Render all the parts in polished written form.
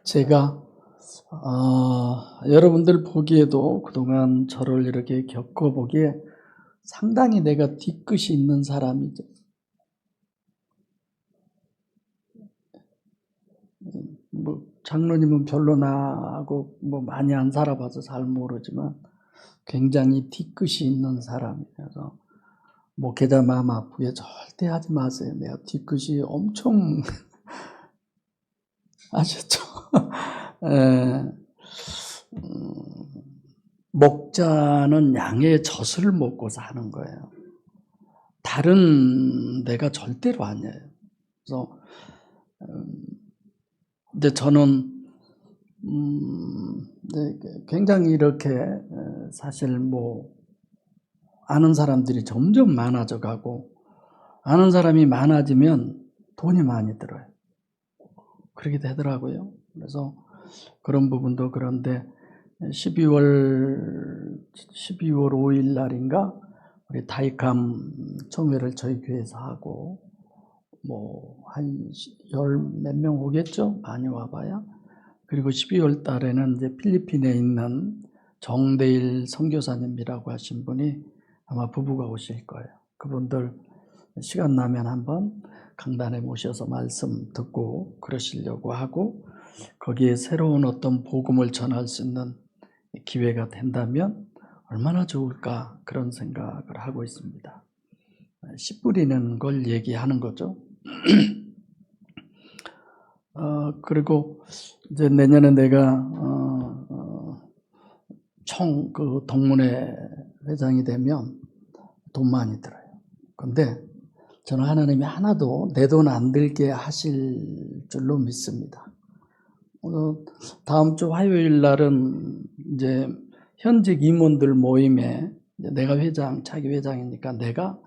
제가 여러분들 보기에도 그동안 저를 이렇게 겪어보기에 상당히 내가 뒤끝이 있는 사람이죠. 뭐 장로님은 별로 나하고 뭐 많이 안 살아봐서 잘 모르지만 굉장히 뒤끝이 있는 사람이라서 목회자 마음 아프게 절대 하지 마세요. 내가 뒤끝이 엄청 아셨죠? 목자는 양의 젖을 먹고 사는 거예요. 다른 데가 절대로 아니에요. 그래서 근데 저는 굉장히 이렇게 사실 뭐 아는 사람들이 점점 많아져 가고 아는 사람이 많아지면 돈이 많이 들어요. 그렇게 되더라고요. 그래서 그런 부분도 그런데 12월 5일 날인가 우리 다이캄 총회를 저희 교회에서 하고 뭐 한 열 몇 명 오겠죠? 많이 와봐야. 그리고 12월 달에는 이제 필리핀에 있는 정대일 선교사님이라고 하신 분이 아마 부부가 오실 거예요. 그분들 시간 나면 한번 강단에 모셔서 말씀 듣고 그러시려고 하고 거기에 새로운 어떤 복음을 전할 수 있는 기회가 된다면 얼마나 좋을까 그런 생각을 하고 있습니다. 씨 뿌리는 걸 얘기하는 거죠. 그리고 이제 내년에 내가 그 동문회 회장이 되면 돈 많이 들어요. 근데 저는 하나님이 하나도 내 돈 안 들게 하실 줄로 믿습니다. 다음 주 화요일 날은 이제 현직 임원들 모임에 내가 차기 회장이니까 내가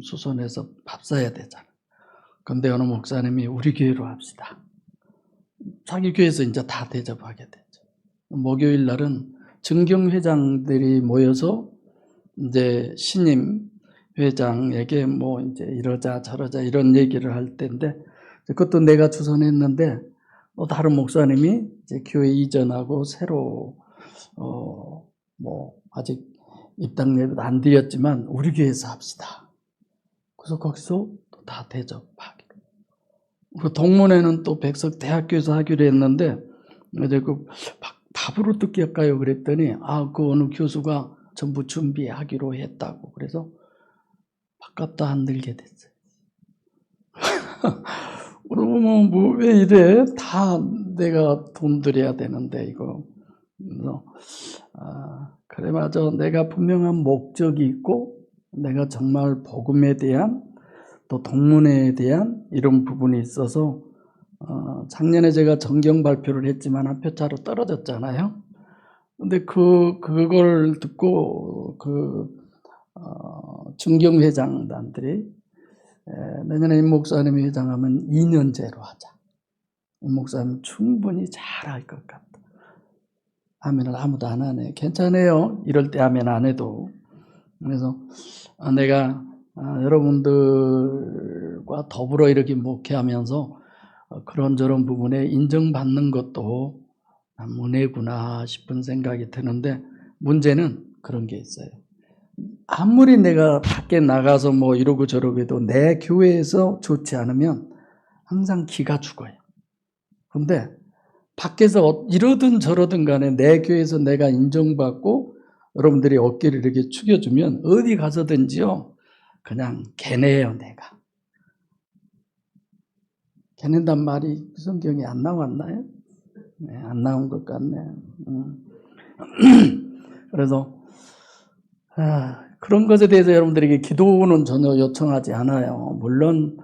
수선해서 밥 사야 되잖아. 근데 어느 목사님이 우리 교회로 합시다. 자기 교회에서 이제 다 대접하게 되죠. 목요일 날은 증경회장들이 모여서 이제 신임 회장에게 뭐 이제 이러자 저러자 이런 얘기를 할 때인데 그것도 내가 주선했는데 다른 목사님이 이제 교회 이전하고 새로 뭐 아직 입당 예배도 안 드렸지만 우리 교회에서 합시다. 그래서 거기서 또 다 대접하기로. 그 동문회는 또 백석대학교에서 하기로 했는데 이제 그 밥으로 듣게 할까요? 그랬더니 그 어느 교수가 전부 준비하기로 했다고. 그래서 밥값도 안 들게 됐어요. 그러면 뭐 왜 이래? 다 내가 돈 들여야 되는데 이거. 그래서 그래 맞아. 내가 분명한 목적이 있고 내가 정말 복음에 대한 또 동문회에 대한 이런 부분이 있어서 작년에 제가 정경 발표를 했지만 한 표 차로 떨어졌잖아요. 근데 그걸 듣고 증경회장단들이 내년에 임 목사님이 회장하면 2년제로 하자. 임 목사님 충분히 잘할 것 같다. 아멘을 아무도 안 하네. 괜찮아요. 이럴 때 아멘 안 해도. 그래서 내가 여러분들과 더불어 이렇게 목회하면서 그런저런 부분에 인정받는 것도 은혜구나 싶은 생각이 드는데 문제는 그런 게 있어요. 아무리 내가 밖에 나가서 뭐 이러고 저러고 해도 내 교회에서 좋지 않으면 항상 기가 죽어요. 그런데 밖에서 이러든 저러든 간에 내 교회에서 내가 인정받고 여러분들이 어깨를 이렇게 축여주면 어디 가서든지요 그냥 개내요. 내가 개낸단 말이 성경에 안 나왔나요? 네, 안 나온 것 같네요. 그래서 그런 것에 대해서 여러분들에게 기도는 전혀 요청하지 않아요. 물론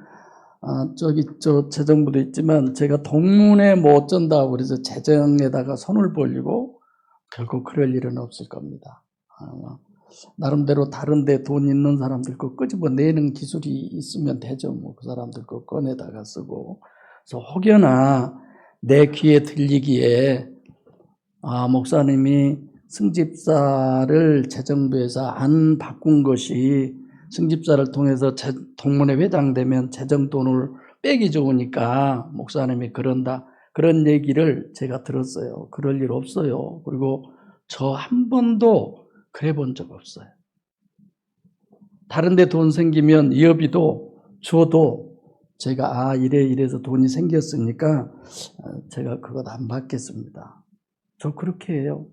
저 재정부도 있지만 제가 동문회 못 어쩐다고 그래서 재정에다가 손을 벌리고 결국 그럴 일은 없을 겁니다. 나름대로 다른 데 돈 있는 사람들 거 끄집어내는 기술이 있으면 되죠. 뭐 그 사람들 거 꺼내다가 쓰고. 그래서 혹여나 내 귀에 들리기에 목사님이 승집사를 재정부에서 안 바꾼 것이 승집사를 통해서 동문회 회장 되면 재정돈을 빼기 좋으니까 목사님이 그런다. 그런 얘기를 제가 들었어요. 그럴 일 없어요. 그리고 저 한 번도 그래 본 적 없어요. 다른 데 돈 생기면 이어비도 줘도 제가 이래서 돈이 생겼으니까 제가 그것 안 받겠습니다. 저 그렇게 해요.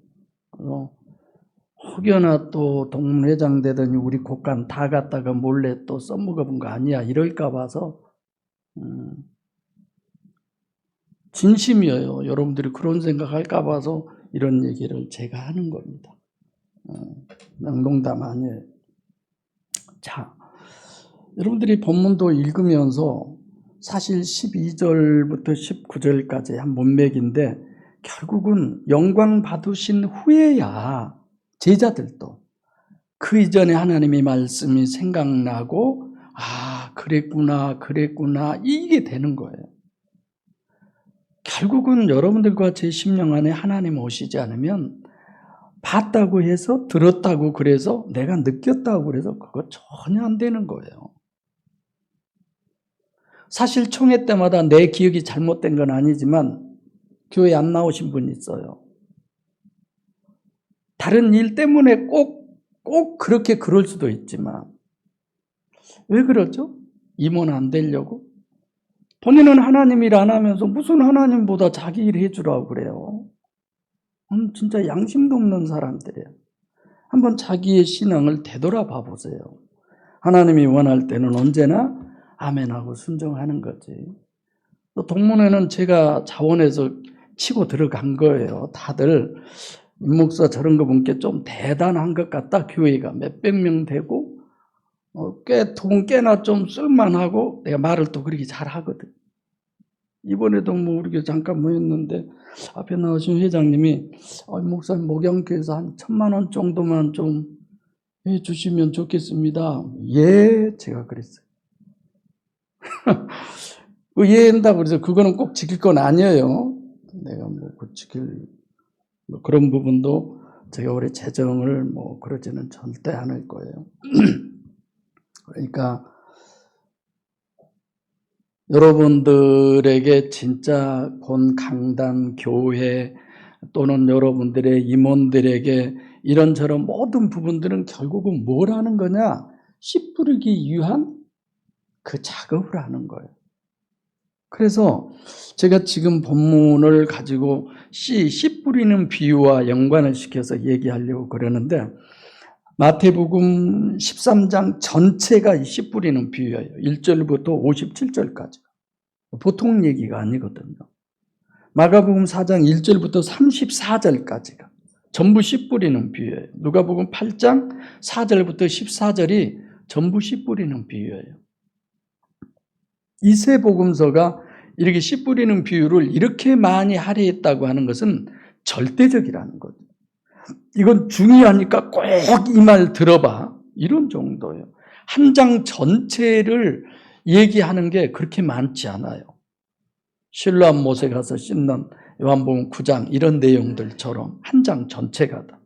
혹여나 또 동문회장 되더니 우리 곳간 다 갖다가 몰래 또 써먹어본 거 아니야 이럴까 봐서 진심이에요. 여러분들이 그런 생각할까 봐서 이런 얘기를 제가 하는 겁니다. 농담 아니에요. 자, 여러분들이 본문도 읽으면서 사실 12절부터 19절까지 한 문맥인데 결국은 영광 받으신 후에야 제자들도 그 이전에 하나님의 말씀이 생각나고 그랬구나 이게 되는 거예요. 결국은 여러분들과 제 심령 안에 하나님 오시지 않으면 봤다고 해서 들었다고 그래서 내가 느꼈다고 그래서 그거 전혀 안 되는 거예요. 사실 총회 때마다 내 기억이 잘못된 건 아니지만 교회 안 나오신 분이 있어요. 다른 일 때문에 꼭 그렇게 그럴 수도 있지만 왜 그러죠? 임원 안 되려고? 본인은 하나님 일 안 하면서 무슨 하나님보다 자기 일 해주라고 그래요. 진짜 양심도 없는 사람들이에요. 한번 자기의 신앙을 되돌아봐 보세요. 하나님이 원할 때는 언제나 아멘하고 순종하는 거지. 또 동문회는 제가 자원해서 치고 들어간 거예요. 다들 임 목사 저런 거 보니까 좀 대단한 것 같다. 교회가 몇백 명 되고 돈 꽤나 좀 쓸만하고 내가 말을 또 그렇게 잘하거든. 이번에도 우리 잠깐 모였는데 앞에 나오신 회장님이 목사님 목양교회에서 한 1,000만 원 정도만 좀 해주시면 좋겠습니다. 예, 제가 그랬어요. 예 한다고 그래서 그거는 꼭 지킬 건 아니에요. 내가 지킬 그런 부분도 제가 올해 재정을 그러지는 절대 않을 거예요. 그러니까 여러분들에게 진짜 본 강단, 교회 또는 여러분들의 임원들에게 이런저런 모든 부분들은 결국은 뭘 하는 거냐? 씨 뿌리기 위한 그 작업을 하는 거예요. 그래서 제가 지금 본문을 가지고 씨 뿌리는 비유와 연관을 시켜서 얘기하려고 그러는데 마태복음 13장 전체가 이 씨 뿌리는 비유예요. 1절부터 57절까지. 보통 얘기가 아니거든요. 마가복음 4장 1절부터 34절까지가 전부 씨 뿌리는 비유예요. 누가복음 8장 4절부터 14절이 전부 씨 뿌리는 비유예요. 이 세 복음서가 이렇게 씨 뿌리는 비유를 이렇게 많이 할애했다고 하는 것은 절대적이라는 거죠. 이건 중요하니까 꼭 이 말 들어봐. 이런 정도예요. 한 장 전체를 얘기하는 게 그렇게 많지 않아요. 실로암 못에 가서 씻는 요한복음 9장 이런 내용들처럼 한 장 전체가 다.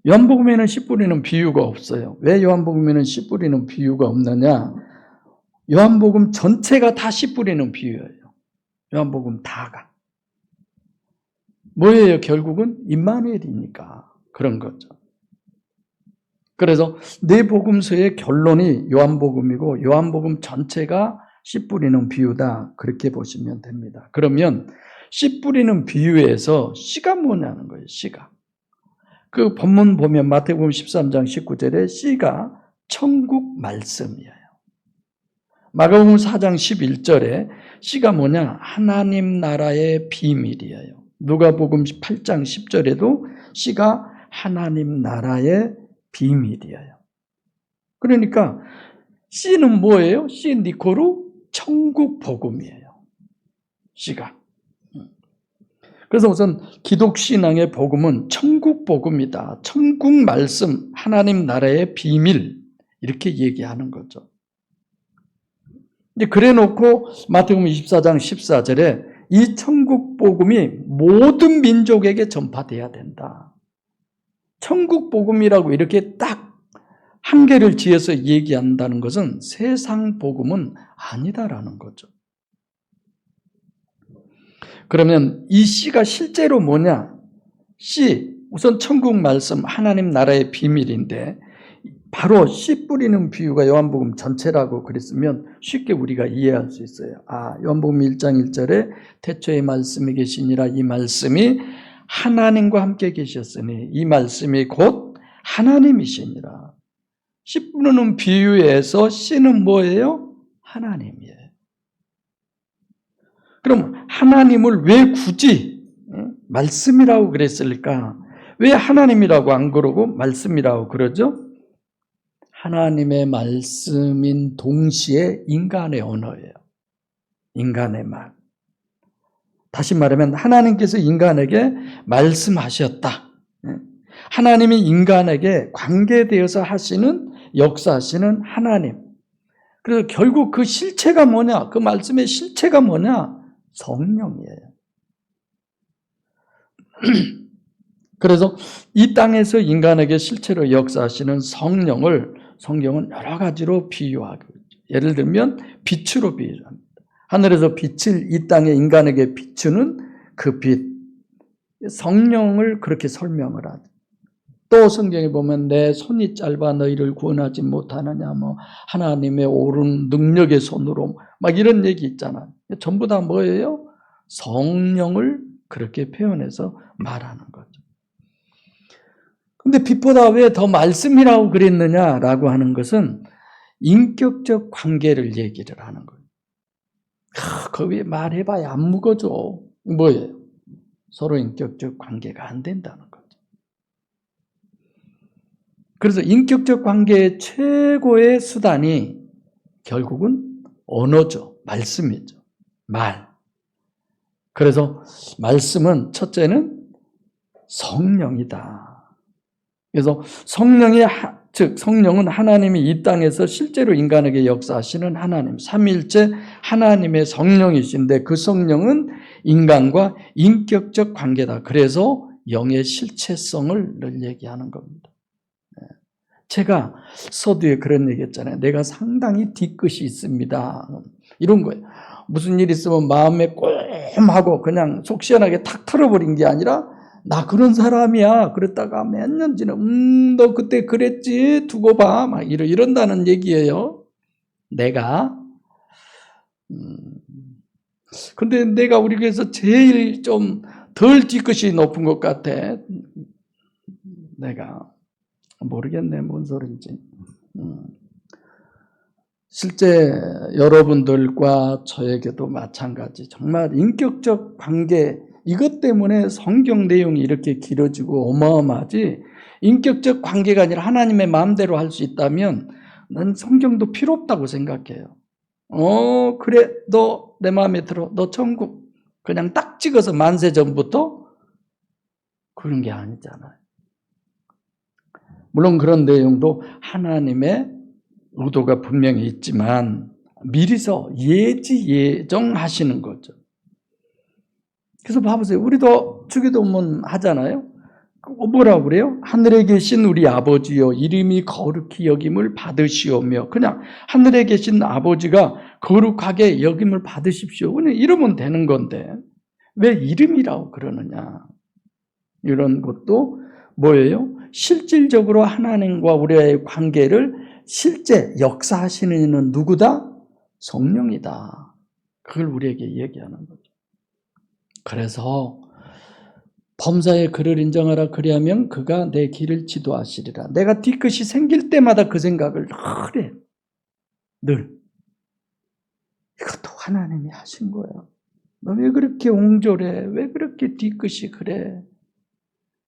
요한복음에는 씨 뿌리는 비유가 없어요. 왜 요한복음에는 씨 뿌리는 비유가 없느냐? 요한복음 전체가 다 씨 뿌리는 비유예요. 요한복음 다가. 뭐예요? 결국은 임마누엘이니까 그런 거죠. 그래서 네 복음서의 결론이 요한복음이고 요한복음 전체가 씨 뿌리는 비유다. 그렇게 보시면 됩니다. 그러면 씨 뿌리는 비유에서 씨가 뭐냐는 거예요. 씨가. 그 본문 보면 마태복음 13장 19절에 씨가 천국 말씀이에요. 마가복음 4장 11절에 씨가 뭐냐? 하나님 나라의 비밀이에요. 누가복음 8장 10절에도 씨가 하나님 나라의 비밀이에요. 그러니까 씨는 뭐예요? 씨 니코로 천국 복음이에요. 씨가. 그래서 우선 기독신앙의 복음은 천국 복음이다. 천국 말씀, 하나님 나라의 비밀 이렇게 얘기하는 거죠. 이제 그래 놓고 마태복음 24장 14절에 이 천국 복음이 모든 민족에게 전파돼야 된다. 천국 복음이라고 이렇게 딱 한계를 지어서 얘기한다는 것은 세상 복음은 아니다라는 거죠. 그러면 이 씨가 실제로 뭐냐? 씨, 우선 천국 말씀, 하나님 나라의 비밀인데 바로 씨 뿌리는 비유가 요한복음 전체라고 그랬으면 쉽게 우리가 이해할 수 있어요. 요한복음 1장 1절에 태초에 말씀이 계시니라, 이 말씀이 하나님과 함께 계셨으니 이 말씀이 곧 하나님이시니라. 씨 뿌리는 비유에서 씨는 뭐예요? 하나님이에요. 그럼 하나님을 왜 굳이 말씀이라고 그랬을까? 왜 하나님이라고 안 그러고 말씀이라고 그러죠? 하나님의 말씀인 동시에 인간의 언어예요. 인간의 말. 다시 말하면 하나님께서 인간에게 말씀하셨다. 하나님이 인간에게 관계되어서 하시는, 역사하시는 하나님. 그래서 결국 그 실체가 뭐냐? 그 말씀의 실체가 뭐냐? 성령이에요. 그래서 이 땅에서 인간에게 실체로 역사하시는 성령은 여러 가지로 비유하고 있죠. 예를 들면 빛으로 비유합니다. 하늘에서 빛을 이 땅에 인간에게 비추는 그 빛, 성령을 그렇게 설명을 하죠. 또 성경에 보면 내 손이 짧아 너희를 구원하지 못하느냐, 하나님의 옳은 능력의 손으로 막 이런 얘기 있잖아요. 전부 다 뭐예요? 성령을 그렇게 표현해서 말하는 거죠. 근데 빛보다 왜 더 말씀이라고 그랬느냐라고 하는 것은 인격적 관계를 얘기를 하는 거예요. 거기에 말해봐야 안 묵어져. 뭐예요? 서로 인격적 관계가 안 된다는 거죠. 그래서 인격적 관계의 최고의 수단이 결국은 언어죠. 말씀이죠. 말. 그래서 말씀은 첫째는 성령이다. 그래서 성령은 하나님이 이 땅에서 실제로 인간에게 역사하시는 하나님, 삼위일체 하나님의 성령이신데 그 성령은 인간과 인격적 관계다. 그래서 영의 실체성을 늘 얘기하는 겁니다. 제가 서두에 그런 얘기 했잖아요. 내가 상당히 뒤끝이 있습니다. 이런 거예요. 무슨 일 있으면 마음에 꿰하고 그냥 속 시원하게 탁 털어버린 게 아니라 나 그런 사람이야. 그랬다가 몇 년 지나 너 그때 그랬지? 두고 봐. 막 이런다는 얘기예요. 내가 근데 내가 우리 교회에서 제일 좀 덜 뒤끝이 높은 것 같아. 내가 모르겠네. 뭔 소린지. 실제 여러분들과 저에게도 마찬가지. 정말 인격적 관계, 이것 때문에 성경 내용이 이렇게 길어지고 어마어마하지, 인격적 관계가 아니라 하나님의 마음대로 할 수 있다면 난 성경도 필요 없다고 생각해요. 그래, 너 내 마음에 들어. 너 천국. 그냥 딱 찍어서 만세 전부터 그런 게 아니잖아요. 물론 그런 내용도 하나님의 의도가 분명히 있지만 미리서 예정하시는 거죠. 그래서 봐보세요. 우리도 주기도문 하잖아요. 뭐라고 그래요? 하늘에 계신 우리 아버지여 이름이 거룩히 여김을 받으시오며, 그냥 하늘에 계신 아버지가 거룩하게 여김을 받으십시오. 그냥 이러면 되는 건데 왜 이름이라고 그러느냐. 이런 것도 뭐예요? 실질적으로 하나님과 우리의 관계를 실제 역사하시는 이는 누구다? 성령이다. 그걸 우리에게 얘기하는 거죠. 그래서 범사에 그를 인정하라. 그리하면 그가 내 길을 지도하시리라. 내가 뒤끝이 생길 때마다 그 생각을 늘 해. 늘. 이것도 하나님이 하신 거야. 너 왜 그렇게 옹졸해? 왜 그렇게 뒤끝이 그래?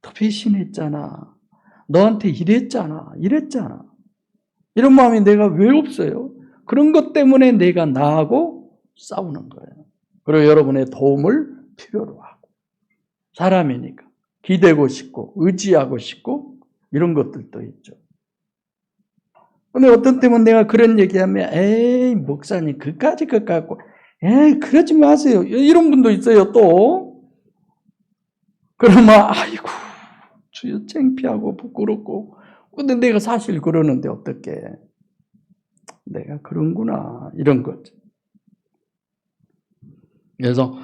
너 배신했잖아. 너한테 이랬잖아. 이런 마음이 내가 왜 없어요? 그런 것 때문에 내가 나하고 싸우는 거예요. 그리고 여러분의 도움을 필요로 하고. 사람이니까 기대고 싶고 의지하고 싶고 이런 것들도 있죠. 근데 어떤 때는 내가 그런 얘기하면 에이 목사님 그까지 갖고 에이 그러지 마세요. 이런 분도 있어요. 또 그러면 아이고 주여 창피하고 부끄럽고, 근데 내가 사실 그러는데 어떻게 내가 그런구나 이런 거죠. 그래서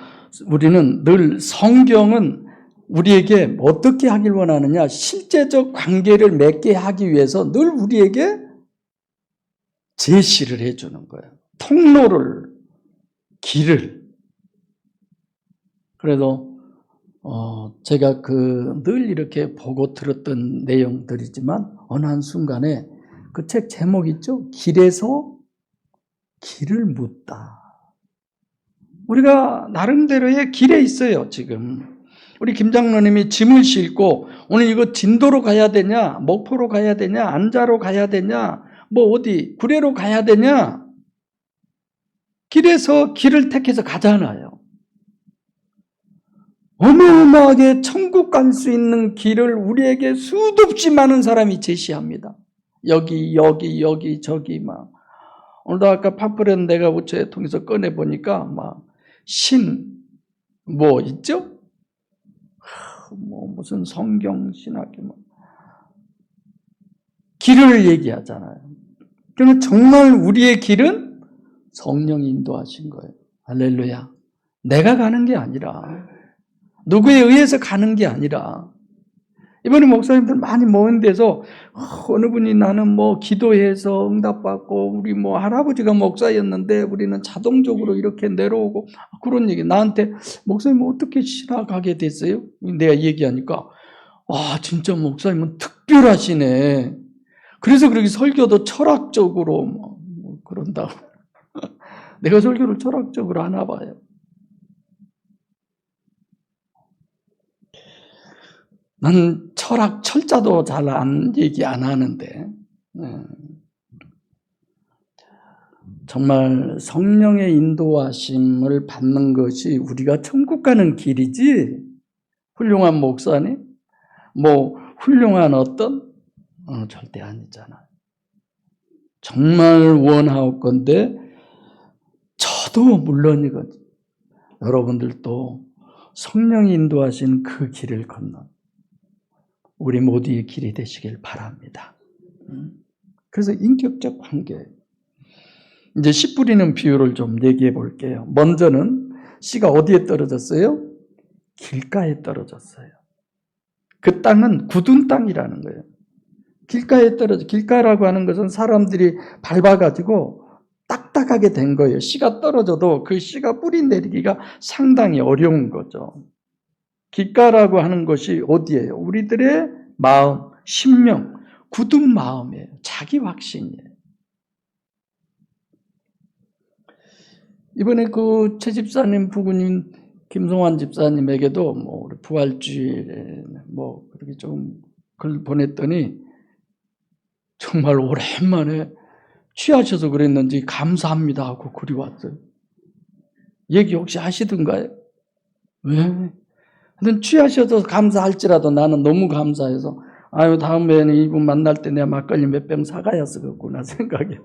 우리는 늘 성경은 우리에게 어떻게 하길 원하느냐? 실제적 관계를 맺게 하기 위해서 늘 우리에게 제시를 해주는 거예요. 통로를, 길을. 그래도 제가 늘 이렇게 보고 들었던 내용들이지만 어느 한순간에 그 책 제목 있죠? 길에서 길을 묻다. 우리가 나름대로의 길에 있어요, 지금. 우리 김 장로님이 짐을 싣고 오늘 이거 진도로 가야 되냐, 목포로 가야 되냐, 안자로 가야 되냐, 뭐 어디 구례로 가야 되냐. 길에서 길을 택해서 가잖아요. 어마어마하게 천국 갈 수 있는 길을 우리에게 수도 없이 많은 사람이 제시합니다. 여기 저기 막. 오늘도 아까 팜플렛 내가 우체에 통해서 꺼내보니까 막 뭐 있죠? 뭐 무슨 성경 신학교 뭐 길을 얘기하잖아요. 그러면 정말 우리의 길은 성령이 인도하신 거예요. 할렐루야. 내가 가는 게 아니라, 누구에 의해서 가는 게 아니라, 이번에 목사님들 많이 모인 데서 어느 분이 나는 뭐 기도해서 응답받고 우리 뭐 할아버지가 목사였는데 우리는 자동적으로 이렇게 내려오고 그런 얘기. 나한테 목사님 어떻게 신학하게 됐어요? 내가 얘기하니까 진짜 목사님은 특별하시네. 그래서 그렇게 설교도 철학적으로 뭐 그런다고. 내가 설교를 철학적으로 하나 봐요. 난 철학, 철자도 잘 얘기 안 하는데, 정말 성령의 인도하심을 받는 것이 우리가 천국 가는 길이지, 훌륭한 목사님, 뭐, 훌륭한 절대 아니잖아. 정말 원하옵건대, 저도 물론이거든. 여러분들도 성령이 인도하신 그 길을 건너 우리 모두의 길이 되시길 바랍니다. 그래서 인격적 관계. 이제 씨 뿌리는 비유를 좀 얘기해 볼게요. 먼저는 씨가 어디에 떨어졌어요? 길가에 떨어졌어요. 그 땅은 굳은 땅이라는 거예요. 길가라고 하는 것은 사람들이 밟아가지고 딱딱하게 된 거예요. 씨가 떨어져도 그 씨가 뿌리 내리기가 상당히 어려운 거죠. 길가라고 하는 것이 어디예요? 우리들의 마음, 심령, 굳은 마음이에요. 자기 확신이에요. 이번에 그 최 집사님 부부님 김성환 집사님에게도 뭐 우리 부활주일에 뭐 그렇게 좀 글 보냈더니 정말 오랜만에 취하셔서 그랬는지 감사합니다 하고 글이 왔어요. 얘기 혹시 하시던가요? 왜? 근데 취하셔서 감사할지라도 나는 너무 감사해서 다음에는 이분 만날 때 내가 막걸리 몇 병 사가야 쓰겠구나 생각이.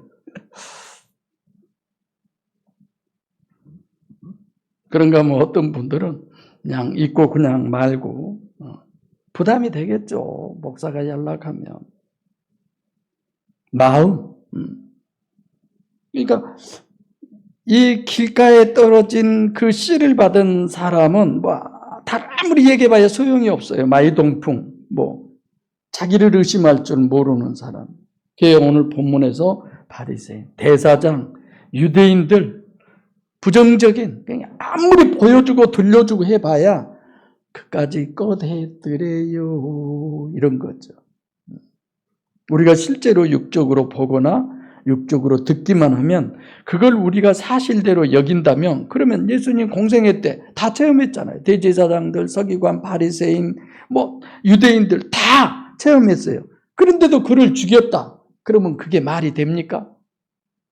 그런가 하면 어떤 분들은 그냥 있고 그냥 말고 부담이 되겠죠. 목사가 연락하면. 마음. 그러니까 이 길가에 떨어진 그 씨를 받은 사람은 아무리 얘기해봐야 소용이 없어요. 마이동풍, 자기를 의심할 줄 모르는 사람. 그게 오늘 본문에서 바리새인, 대사장, 유대인들, 부정적인, 그냥 아무리 보여주고 들려주고 해봐야 그까지 껏해드려요. 이런 거죠. 우리가 실제로 육적으로 보거나 육적으로 듣기만 하면 그걸 우리가 사실대로 여긴다면 그러면 예수님 공생애 때 다 체험했잖아요. 대제사장들, 서기관, 바리새인, 유대인들 다 체험했어요. 그런데도 그를 죽였다. 그러면 그게 말이 됩니까?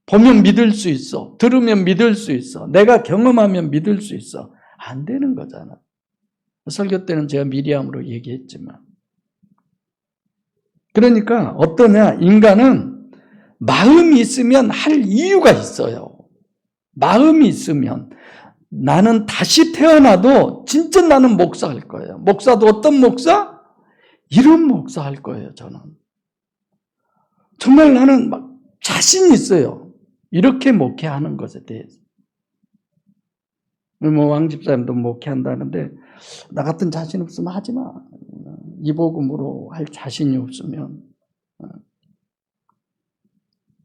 보면 믿을 수 있어. 들으면 믿을 수 있어. 내가 경험하면 믿을 수 있어. 안 되는 거잖아. 설교 때는 제가 미리함으로 얘기했지만. 그러니까 어떠냐? 인간은 마음이 있으면 할 이유가 있어요. 마음이 있으면 나는 다시 태어나도 진짜 나는 목사 할 거예요. 목사도 어떤 목사? 이런 목사 할 거예요, 저는. 정말 나는 자신 있어요. 이렇게 목회하는 것에 대해서. 뭐 왕집사님도 목회한다는데 나 같은 자신 없으면 하지 마. 이 복음으로 할 자신이 없으면.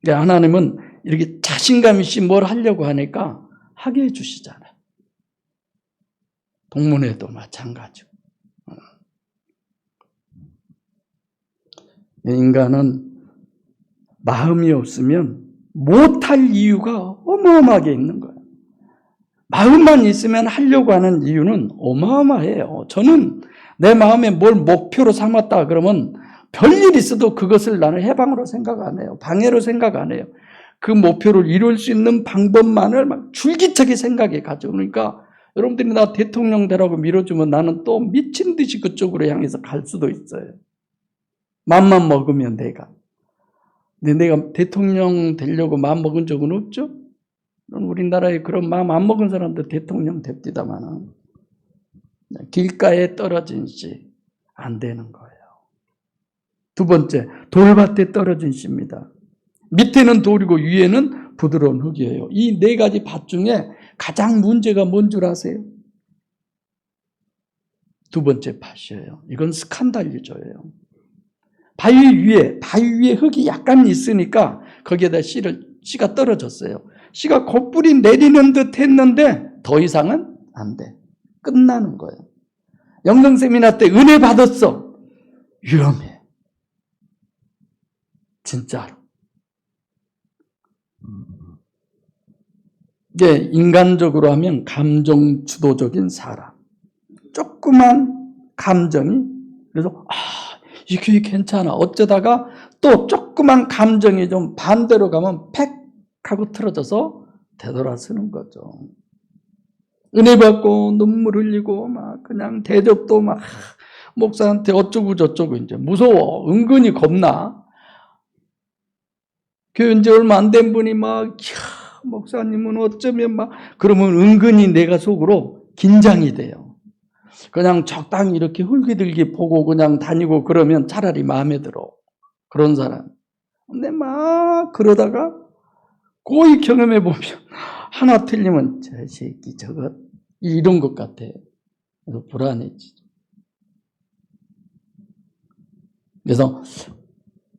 하나님은 이렇게 자신감 있이 뭘 하려고 하니까 하게 해주시잖아요. 동문회도 마찬가지고. 인간은 마음이 없으면 못할 이유가 어마어마하게 있는 거예요. 마음만 있으면 하려고 하는 이유는 어마어마해요. 저는 내 마음에 뭘 목표로 삼았다 그러면 별일 있어도 그것을 나는 해방으로 생각 안 해요. 방해로 생각 안 해요. 그 목표를 이룰 수 있는 방법만을 막 줄기차게 생각해 가죠. 그러니까 여러분들이 나 대통령 되라고 밀어주면 나는 또 미친 듯이 그쪽으로 향해서 갈 수도 있어요. 맘만 먹으면 내가. 근데 내가 대통령 되려고 마음 먹은 적은 없죠? 우리나라에 그런 마음 안 먹은 사람도 대통령 됩디다마는 길가에 떨어진 씨 안 되는 거예요. 두 번째, 돌밭에 떨어진 씨입니다. 밑에는 돌이고 위에는 부드러운 흙이에요. 이 네 가지 밭 중에 가장 문제가 뭔 줄 아세요? 두 번째 밭이에요. 이건 스칸달 유저예요. 바위 위에 흙이 약간 있으니까 거기에다 씨가 떨어졌어요. 씨가 곧뿌리 내리는 듯 했는데 더 이상은 안 돼. 끝나는 거예요. 영성 세미나 때 은혜 받았어. 위험해. 진짜로. 이게 인간적으로 하면 감정 주도적인 사람. 조그만 감정이 그래서 이 교회 괜찮아. 어쩌다가 또 조그만 감정이 좀 반대로 가면 팩 하고 틀어져서 되돌아서는 거죠. 은혜 받고 눈물 흘리고 막 그냥 대접도 막 목사한테 어쩌고 저쩌고 이제 무서워. 은근히 겁나. 교회 이제 얼마 안 된 분이 막 목사님은 어쩌면 막 그러면 은근히 내가 속으로 긴장이 돼요. 그냥 적당히 이렇게 hul기들기 보고 그냥 다니고 그러면 차라리 마음에 들어. 그런 사람. 근데 막 그러다가 고이 경험해 보면 하나 틀리면 저 새끼 저것 이런 것 같아. 그래서 불안해지죠. 그래서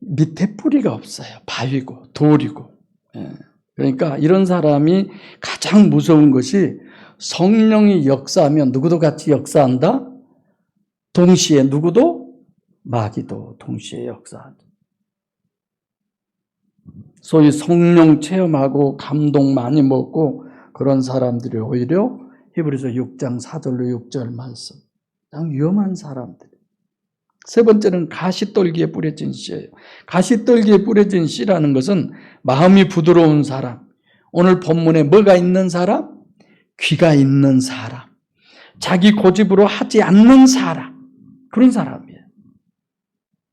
밑에 뿌리가 없어요. 바위고 돌이고. 그러니까 이런 사람이 가장 무서운 것이 성령이 역사하면 누구도 같이 역사한다. 동시에 누구도 마귀도 동시에 역사한다. 소위 성령 체험하고 감동 많이 먹고 그런 사람들이 오히려 히브리서 6장 4절로 6절 말씀. 가장 위험한 사람들. 세 번째는 가시떨기에 뿌려진 씨예요. 가시떨기에 뿌려진 씨라는 것은 마음이 부드러운 사람. 오늘 본문에 뭐가 있는 사람? 귀가 있는 사람. 자기 고집으로 하지 않는 사람. 그런 사람이에요.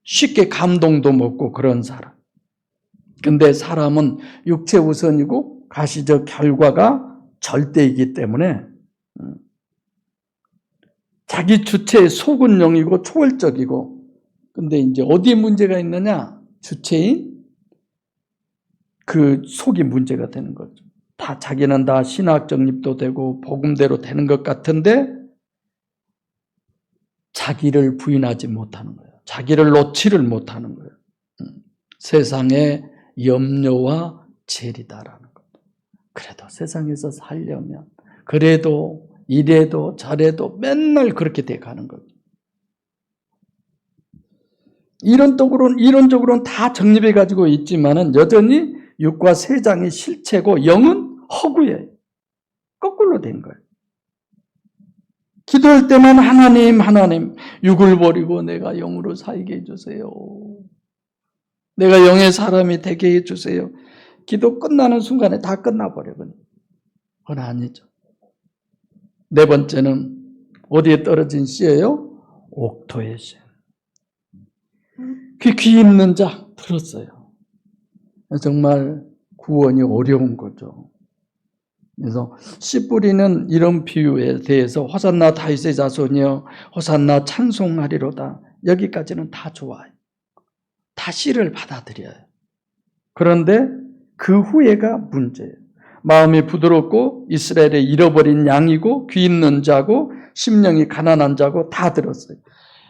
쉽게 감동도 먹고 그런 사람. 근데 사람은 육체 우선이고 가시적 결과가 절대이기 때문에 자기 주체의 속은 영이고 초월적이고 근데 이제 어디에 문제가 있느냐? 주체인 그 속이 문제가 되는 거죠. 다 자기는 다 신학 정립도 되고 복음대로 되는 것 같은데 자기를 부인하지 못하는 거예요. 자기를 놓지를 못하는 거예요. 세상의 염려와 젤이다라는 것. 그래도 세상에서 살려면 그래도 이래도 저래도 맨날 그렇게 돼가는 거예요. 이론적으로는 다 정립해 가지고 있지만은 여전히 육과 세상이 실체고 영은 허구예요. 거꾸로 된 거예요. 기도할 때만 하나님 육을 버리고 내가 영으로 살게 해주세요. 내가 영의 사람이 되게 해주세요. 기도 끝나는 순간에 다 끝나버려요. 그건 아니죠. 네 번째는 어디에 떨어진 씨예요? 옥토의 씨. 귀 있는 자 들었어요. 정말 구원이 어려운 거죠. 그래서 씨 뿌리는 이런 비유에 대해서 호산나 다윗의 자손이여 호산나 찬송하리로다. 여기까지는 다 좋아요. 다 씨를 받아들여요. 그런데 그 후에가 문제예요. 마음이 부드럽고 이스라엘의 잃어버린 양이고 귀 있는 자고 심령이 가난한 자고 다 들었어요.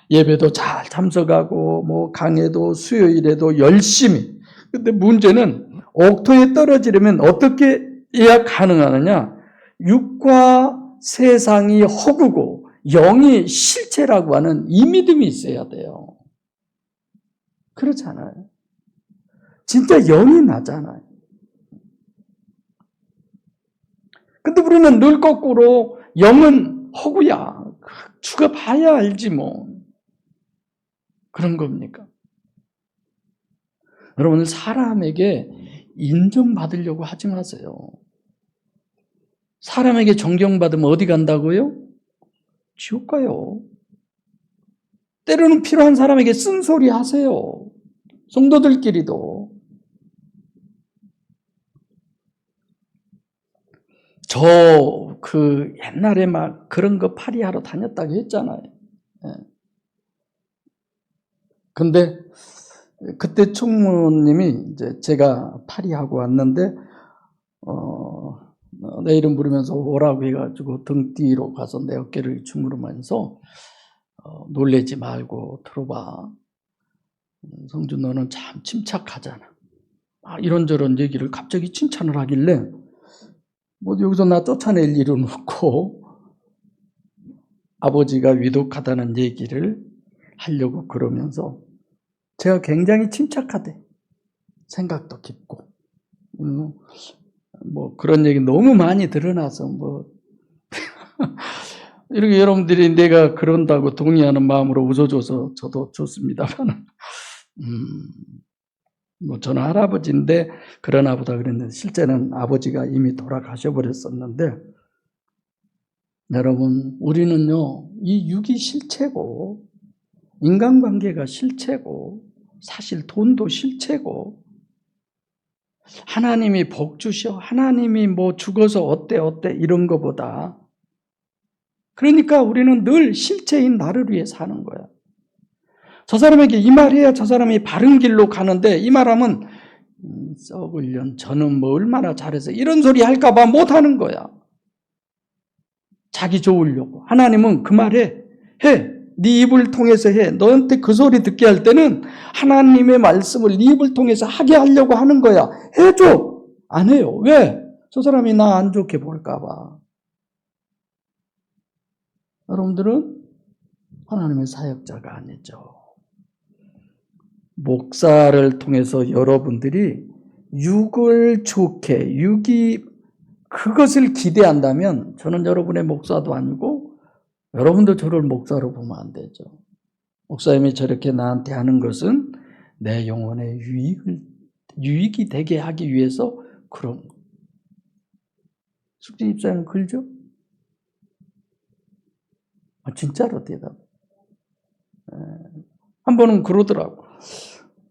예배도 잘 참석하고 뭐 강해도 수요일에도 열심히. 근데 문제는 옥토에 떨어지려면 어떻게 해야 가능하느냐? 육과 세상이 허구고 영이 실체라고 하는 이 믿음이 있어야 돼요. 그렇잖아요. 진짜 영이 나잖아요. 근데 우리는 늘 거꾸로 영은 허구야. 죽어봐야 알지 뭐. 그런 겁니까? 여러분, 사람에게 인정받으려고 하지 마세요. 사람에게 존경받으면 어디 간다고요? 지옥 가요. 때로는 필요한 사람에게 쓴소리 하세요. 성도들끼리도. 옛날에 막 그런 거 파리하러 다녔다고 했잖아요. 근데 그때 총무님이 이제 제가 파리하고 왔는데, 내 이름 부르면서 오라고 해가지고 등 뒤로 가서 내 어깨를 주무르면서, 놀래지 말고 들어봐. 성주 너는 참 침착하잖아. 이런저런 얘기를 갑자기 칭찬을 하길래, 뭐 여기서 나 쫓아낼 일은 없고, 아버지가 위독하다는 얘기를 하려고 그러면서, 제가 굉장히 침착하대. 생각도 깊고. 뭐 그런 얘기 너무 많이 드러나서 뭐 이렇게 여러분들이 내가 그런다고 동의하는 마음으로 웃어줘서 저도 좋습니다만, 뭐 저는 할아버지인데 그러나 보다 그랬는데 실제는 아버지가 이미 돌아가셔 버렸었는데, 여러분 우리는요 이 육이 실체고 인간관계가 실체고 사실 돈도 실체고 하나님이 복 주셔 하나님이 뭐 죽어서 어때 이런 거보다, 그러니까 우리는 늘 실체인 나를 위해 사는 거야. 저 사람에게 이 말해야 저 사람이 바른 길로 가는데 이 말하면 썩을 년 저는 뭐 얼마나 잘해서 이런 소리 할까 봐 못하는 거야. 자기 좋으려고. 하나님은 그 말해. 해. 네 입을 통해서 해. 너한테 그 소리 듣게 할 때는 하나님의 말씀을 네 입을 통해서 하게 하려고 하는 거야. 해줘. 안 해요. 왜? 저 사람이 나 안 좋게 볼까 봐. 여러분들은 하나님의 사역자가 아니죠. 목사를 통해서 여러분들이 육을 좋게, 육이 그것을 기대한다면 저는 여러분의 목사도 아니고 여러분도 저를 목사로 보면 안 되죠. 목사님이 저렇게 나한테 하는 것은 내 영혼의 유익이 되게 하기 위해서 그런 거. 숙지 입사는 글죠? 진짜로 대답. 한 번은 그러더라고.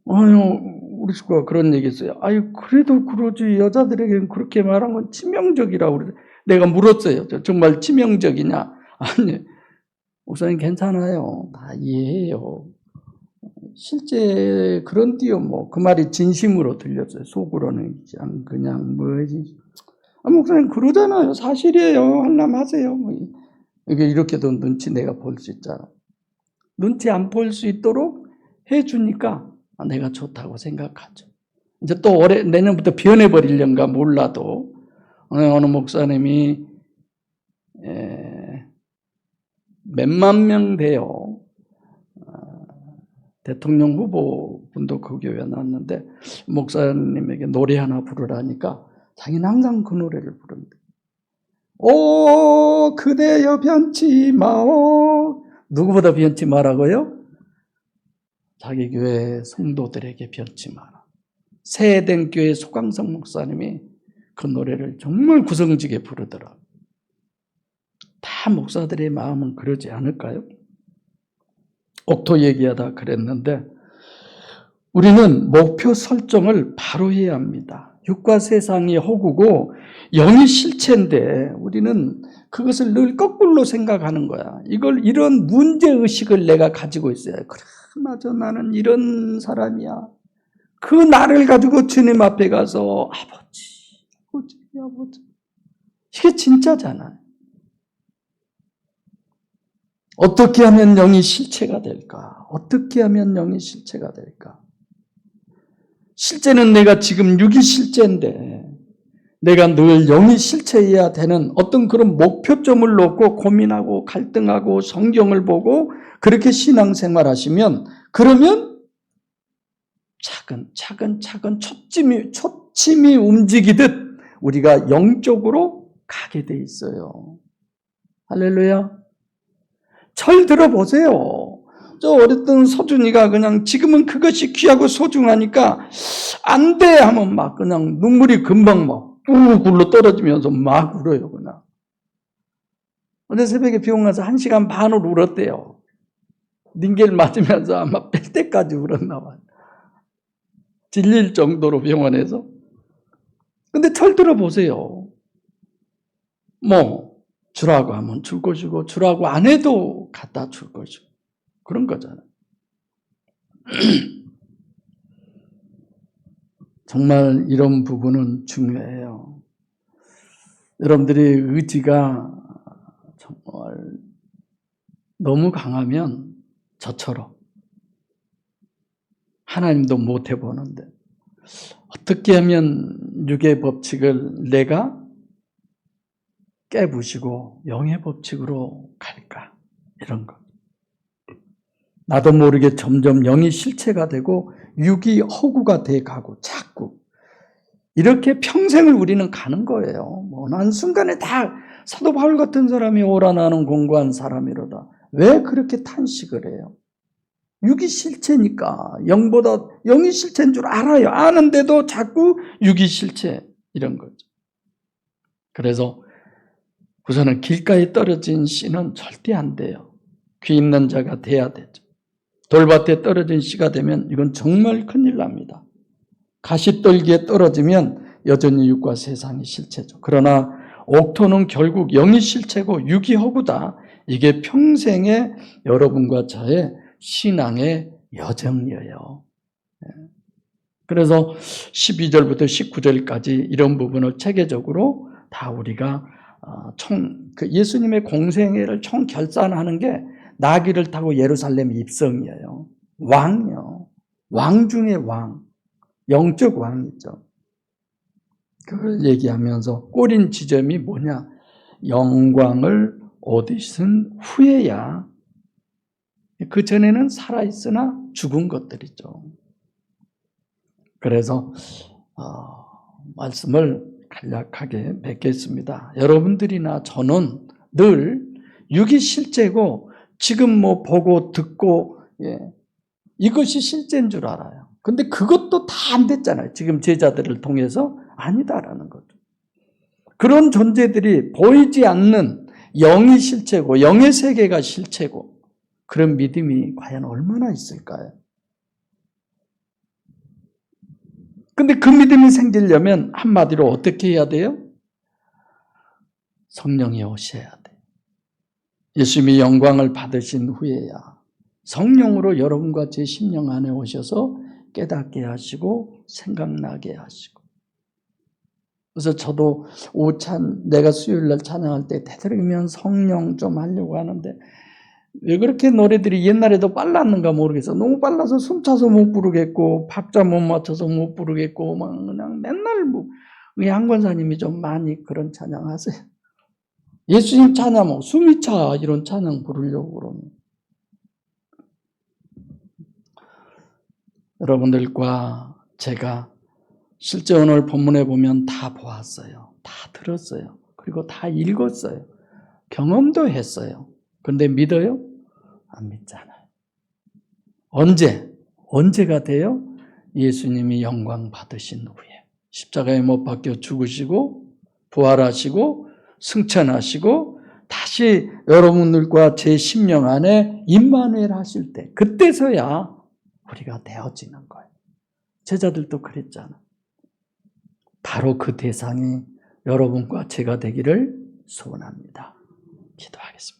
우리 식구가 그런 얘기 했어요. 그래도 그러지. 여자들에게는 그렇게 말한 건 치명적이라고 그래. 내가 물었어요. 정말 치명적이냐? 아니, 목사님 괜찮아요. 다 이해해요. 실제 그런디요. 뭐 그 말이 진심으로 들렸어요. 속으로는 그냥 뭐지. 목사님 그러잖아요. 사실이에요. 한람 하세요. 뭐 이렇게도 눈치 내가 볼 수 있잖아. 눈치 안 볼 수 있도록 해주니까 내가 좋다고 생각하죠. 이제 또 내년부터 변해버리려는가 몰라도, 어느 목사님이 몇만 명 돼요. 대통령 후보분도 그 교회에 나왔는데 목사님에게 노래 하나 부르라니까 자기는 항상 그 노래를 부른대. 오 그대여 변치 마오. 누구보다 변치 마라고요? 자기 교회 성도들에게 변치 마라. 새해된 교회 소강성 목사님이 그 노래를 정말 구성지게 부르더라. 다 목사들의 마음은 그러지 않을까요? 옥토 얘기하다 그랬는데 우리는 목표 설정을 바로 해야 합니다. 육과 세상이 허구고 영이 실체인데 우리는 그것을 늘 거꾸로 생각하는 거야. 이런 문제의식을 내가 가지고 있어야 해. 그래, 맞아. 나는 이런 사람이야. 그 나를 가지고 주님 앞에 가서 아버지 아버지. 이게 진짜잖아요. 어떻게 하면 영이 실체가 될까? 어떻게 하면 영이 실체가 될까? 실제는 내가 지금 육이 실제인데 내가 늘 영이 실체해야 되는 어떤 그런 목표점을 놓고 고민하고 갈등하고 성경을 보고 그렇게 신앙생활 하시면 그러면 차근 초침이 움직이듯 우리가 영적으로 가게 돼 있어요. 할렐루야. 잘 들어보세요. 저 어렸던 서준이가 그냥 지금은 그것이 귀하고 소중하니까 안 돼 하면 막 그냥 눈물이 금방 막 굴러 떨어지면서 막 울어요. 그냥. 어제 새벽에 병원 가서 1시간 반을 울었대요. 닌겔 맞으면서 아마 뺄 때까지 울었나 봐요. 질릴 정도로 병원에서. 근데 잘 들어보세요. 뭐 주라고 하면 줄 것이고 주라고 안 해도 갖다 줄 것이고 그런 거잖아요. 정말 이런 부분은 중요해요. 여러분들이 의지가 정말 너무 강하면 저처럼 하나님도 못 해보는데 어떻게 하면 육의 법칙을 내가 깨부시고 영의 법칙으로 갈까? 이런 것. 나도 모르게 점점 영이 실체가 되고 육이 허구가 돼 가고 자꾸 이렇게 평생을 우리는 가는 거예요. 난 순간에 다 사도 바울 같은 사람이 오라나는 공고한 사람이로다. 왜 그렇게 탄식을 해요? 육이 실체니까 영이 실체인 줄 알아요. 아는데도 자꾸 육이 실체 이런 거죠. 그래서 우선은 길가에 떨어진 씨는 절대 안 돼요. 귀 있는 자가 돼야 되죠. 돌밭에 떨어진 씨가 되면 이건 정말 큰일 납니다. 가시떨기에 떨어지면 여전히 육과 세상이 실체죠. 그러나 옥토는 결국 영이 실체고 육이 허구다. 이게 평생의 여러분과 저의 신앙의 여정이에요. 그래서 12절부터 19절까지 이런 부분을 체계적으로 다 우리가 예수님의 공생애를 총 결산하는 게 나귀를 타고 예루살렘 입성이에요. 왕이요. 왕 중의 왕. 영적 왕이죠. 그걸 얘기하면서 꼬린 지점이 뭐냐? 영광을 얻으신 후에야. 그 전에는 살아있으나 죽은 것들이죠. 그래서 말씀을 간략하게 맺겠습니다. 여러분들이나 저는 늘 육이 실제고 지금 보고 듣고 이것이 실제인 줄 알아요. 근데 그것도 다 안 됐잖아요. 지금 제자들을 통해서 아니다라는 거죠. 그런 존재들이 보이지 않는 영이 실체고 영의 세계가 실체고 그런 믿음이 과연 얼마나 있을까요? 근데 그 믿음이 생기려면 한마디로 어떻게 해야 돼요? 성령이 오셔야 돼요. 예수님이 영광을 받으신 후에야 성령으로 여러분과 제 심령 안에 오셔서 깨닫게 하시고 생각나게 하시고. 그래서 저도 내가 수요일날 찬양할 때 되도록이면 성령 좀 하려고 하는데 왜 그렇게 노래들이 옛날에도 빨랐는가 모르겠어. 너무 빨라서 숨차서 못 부르겠고 박자 못 맞춰서 못 부르겠고 막 그냥 맨날 우리 한 권사님이 좀 많이 그런 찬양하세요. 예수님 찬양 숨이 차 이런 찬양 부르려고 그러면 여러분들과 제가 실제 오늘 본문에 보면 다 보았어요. 다 들었어요. 그리고 다 읽었어요. 경험도 했어요. 근데 믿어요? 안 믿잖아요. 언제가 돼요? 예수님이 영광 받으신 후에 십자가에 못 박혀 죽으시고 부활하시고 승천하시고 다시 여러분들과 제 심령 안에 임마누엘 하실 때 그때서야 우리가 되어지는 거예요. 제자들도 그랬잖아. 바로 그 대상이 여러분과 제가 되기를 소원합니다. 기도하겠습니다.